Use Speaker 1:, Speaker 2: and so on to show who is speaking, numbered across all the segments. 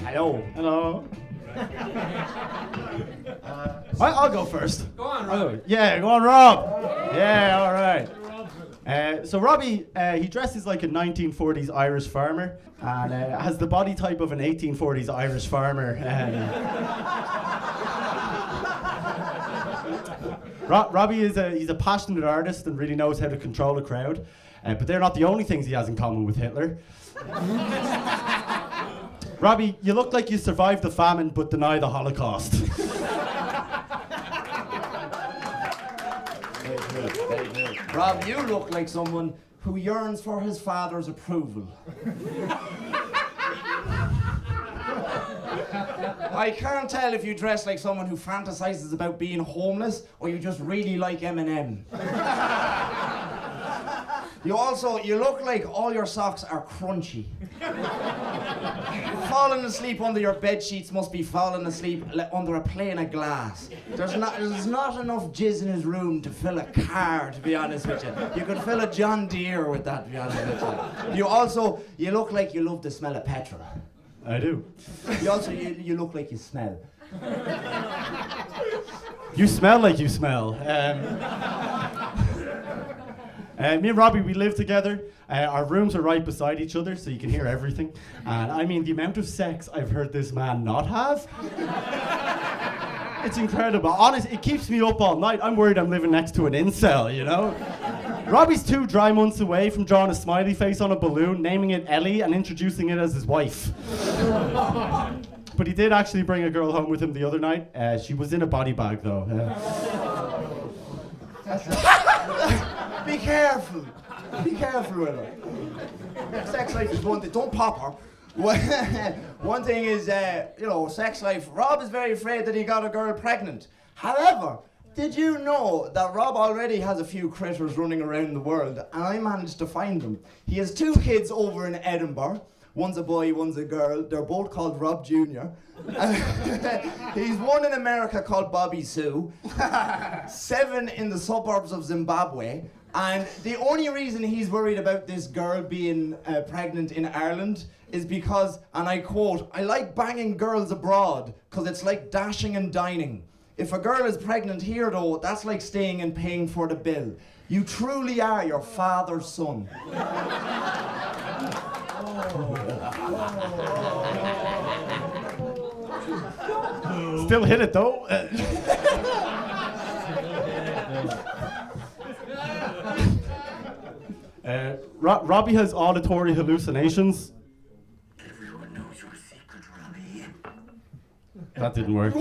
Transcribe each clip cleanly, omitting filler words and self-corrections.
Speaker 1: Hello.
Speaker 2: Hello. I'll go first.
Speaker 3: Go on, Rob.
Speaker 2: Yeah, go on, Rob. Yeah, all right. So Robbie, he dresses like a 1940s Irish farmer and has the body type of an 1840s Irish farmer. Robbie he's a passionate artist and really knows how to control a crowd, but they're not the only things he has in common with Hitler. Robbie, you look like you survived the famine but deny the Holocaust.
Speaker 1: Very good. Rob, you look like someone who yearns for his father's approval. I can't tell if you dress like someone who fantasizes about being homeless or you just really like Eminem. You look like all your socks are crunchy. Falling asleep under your bed sheets must be falling asleep under a pane of glass. There's not enough jizz in his room to fill a car, to be honest with you. You could fill a John Deere with that, to be honest with you. You look like you love the smell of petrol.
Speaker 2: I do.
Speaker 1: You look like you smell.
Speaker 2: You smell like you smell. Me and Robbie, we live together. Our rooms are right beside each other, so you can hear everything. And I mean, the amount of sex I've heard this man not have, it's incredible. Honestly, it keeps me up all night. I'm worried I'm living next to an incel, you know? Robbie's 2 dry months away from drawing a smiley face on a balloon, naming it Ellie, and introducing it as his wife. But he did actually bring a girl home with him the other night. She was in a body bag, though.
Speaker 1: Be careful. Be careful with her. Sex life is one thing. Don't pop her. One thing is, sex life. Rob is very afraid that he got a girl pregnant. However, did you know that Rob already has a few critters running around the world, and I managed to find them? He has 2 kids over in Edinburgh. One's a boy, one's a girl. They're both called Rob Jr. He's one in America called Bobby Sue. 7 in the suburbs of Zimbabwe. And the only reason he's worried about this girl being pregnant in Ireland is because, and I quote, "I like banging girls abroad because it's like dashing and dining. If a girl is pregnant here, though, that's like staying and paying for the bill. You truly are your father's son."
Speaker 2: Still hit it, though. Robbie has auditory hallucinations.
Speaker 4: Everyone knows your secret, Robbie.
Speaker 2: That didn't work.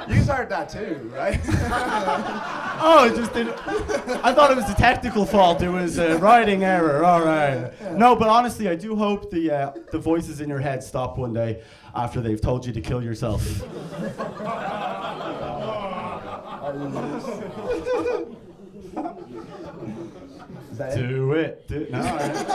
Speaker 1: You heard that too, right?
Speaker 2: Oh, it just didn't. I thought it was a technical fault. It was a writing error. All right. No, but honestly, I do hope the voices in your head stop one day after they've told you to kill yourself. Do it. No, all right.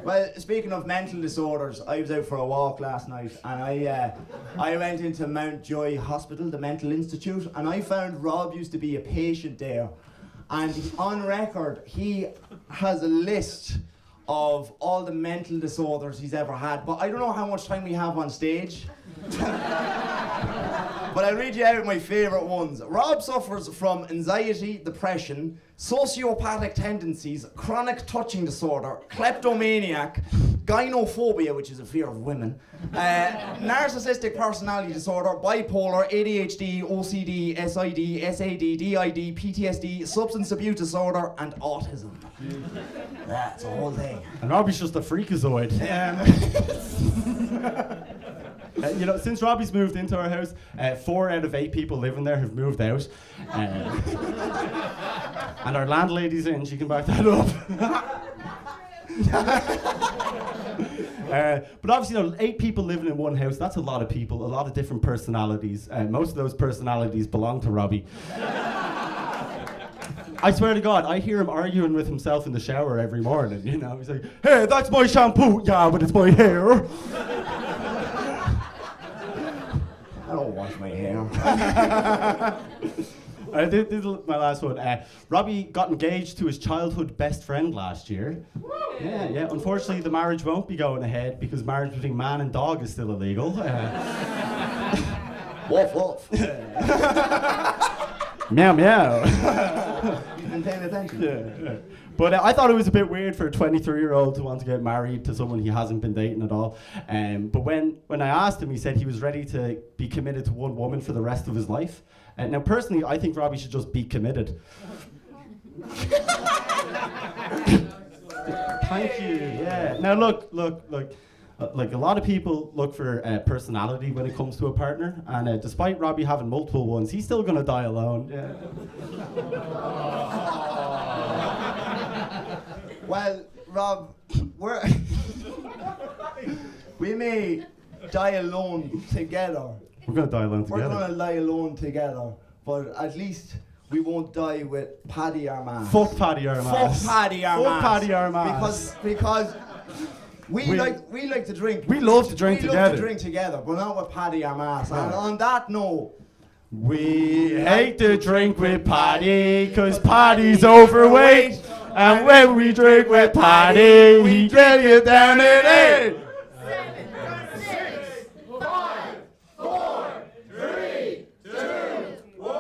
Speaker 1: Well, speaking of mental disorders, I was out for a walk last night and I went into Mountjoy Hospital, the mental institute, and I found Rob used to be a patient there. And on record, he has a list of all the mental disorders he's ever had, but I don't know how much time we have on stage. But I'll read you out my favourite ones. Rob suffers from anxiety, depression, sociopathic tendencies, chronic touching disorder, kleptomaniac, gynophobia, which is a fear of women, narcissistic personality disorder, bipolar, ADHD, OCD, SID, SAD, DID, PTSD, substance abuse disorder, and autism. That's a whole thing.
Speaker 2: And Robbie's just a freakazoid. Since Robbie's moved into our house, 4 out of 8 people living there have moved out. And our landlady's in, she can back that up. But obviously, 8 people living in one house, that's a lot of people, a lot of different personalities. Most of those personalities belong to Robbie. I swear to God, I hear him arguing with himself in the shower every morning, He's like, "Hey, that's my shampoo." "Yeah, but it's my hair."
Speaker 1: I don't wash my hair.
Speaker 2: This is my last one. Robbie got engaged to his childhood best friend last year. Yeah. Unfortunately, the marriage won't be going ahead because marriage between man and dog is still illegal.
Speaker 1: Woof woof.
Speaker 2: Meow meow.
Speaker 1: You've been paying attention.
Speaker 2: Yeah. But I thought it was a bit weird for a 23-year-old to want to get married to someone he hasn't been dating at all. But when I asked him, he said he was ready to be committed to one woman for the rest of his life. Now, personally, I think Robbie should just be committed. Thank you. Yeah. Now, look. Like a lot of people look for personality when it comes to a partner, and despite Robbie having multiple ones, he's still gonna die alone. Yeah.
Speaker 1: Well, Rob, we may die alone together.
Speaker 2: We're gonna die alone
Speaker 1: We're
Speaker 2: together.
Speaker 1: gonna lie alone together, but at least we won't die with Paddy Armagh.
Speaker 2: Fuck Paddy Armagh.
Speaker 1: Fuck Paddy Armagh.
Speaker 2: Fuck Paddy Armagh.
Speaker 1: Because we like to drink.
Speaker 2: We love to drink together.
Speaker 1: We love to drink together, but not with Paddy Armagh. And on that note,
Speaker 2: we hate to drink with Paddy, cause Paddy's overweight. And when we drink with Paddy, we get it down in 8.
Speaker 3: 7, 6, 5, 4, 3, 2, 1.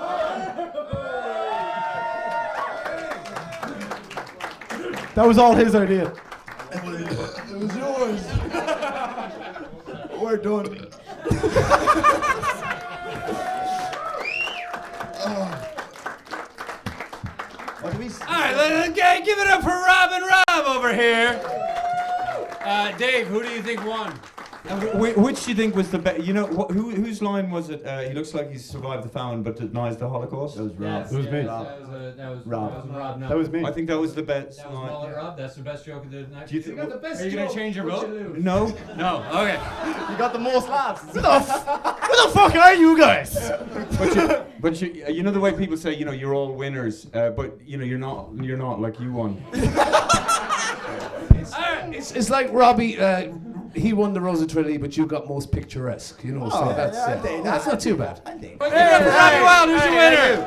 Speaker 2: That was all his idea.
Speaker 1: it was yours. We're done. What do we say?
Speaker 5: All right, give it up for Rob and Rob over here. Dave, who do you think won?
Speaker 6: Which do you think was the best? You know, whose line was it? He looks like he's survived the famine but denies the Holocaust.
Speaker 1: That was Rob.
Speaker 5: Yes,
Speaker 2: It was me.
Speaker 5: That was
Speaker 1: Rob.
Speaker 5: Rob Nother.
Speaker 2: That was me.
Speaker 6: I think that was the best
Speaker 5: That was
Speaker 6: line.
Speaker 5: Mullet Rob. That's the best joke of the night.
Speaker 6: Do you think?
Speaker 5: Are you going to change your vote?
Speaker 6: No.
Speaker 5: No. Okay.
Speaker 1: You got the most laughs.
Speaker 2: Who the fuck are you guys?
Speaker 6: But you know the way people say, you know, you're all winners, but you know you're not like you won.
Speaker 7: It's like Robbie, he won the Rosa Trinity, but you got most picturesque, you know, so that's not too bad.
Speaker 5: Give it up for Robbie Wild. Who's your winner?